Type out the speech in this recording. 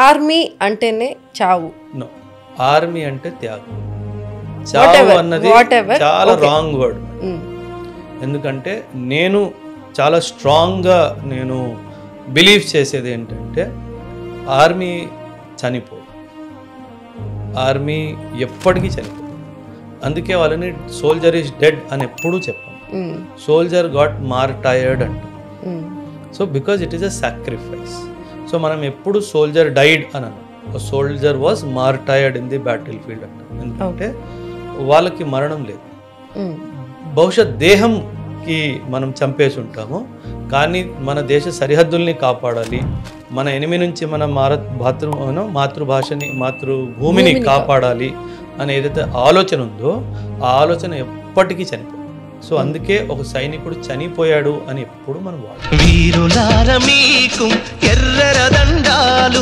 Army అంటేనే చావు. No, army అంటే త్యాగం. చావు అన్నది చాలా రాంగ్ వర్డ్. ఎందుకంటే నేను చాలా స్ట్రాంగ్గా నేను బిలీవ్ చేసేది ఏంటంటే ఆర్మీ చనిపోదు, ఆర్మీ ఎప్పటికీ చనిపోదు. అందుకే వాళ్ళని సోల్జర్ ఈజ్ డెడ్ అని ఎప్పుడూ చెప్పాను. సోల్జర్ గాట్ మార్టైర్డ్ అంట. So because it is a sacrifice. So మనం ఎప్పుడు సోల్జర్ డైడ్ అని అన్నాం, soldier was martyred in the battle field అంట. ఎందుకంటే వాళ్ళకి మరణం లేదు. బహుశా దేహంకి మనం చంపేసి ఉంటాము, కానీ మన దేశ సరిహద్దుల్ని కాపాడాలి, మన ఎనిమి నుంచి మన మాతృభాషని మాతృభూమిని కాపాడాలి అని ఏదైతే ఆలోచన ఉందో ఆ ఆలోచన ఎప్పటికీ చనిపోదు. సో అందుకే ఒక సైనికుడు చనిపోయాడు అని ఎప్పుడు మనం వాడు. వీరులార మీకు ఎర్రర దండాలు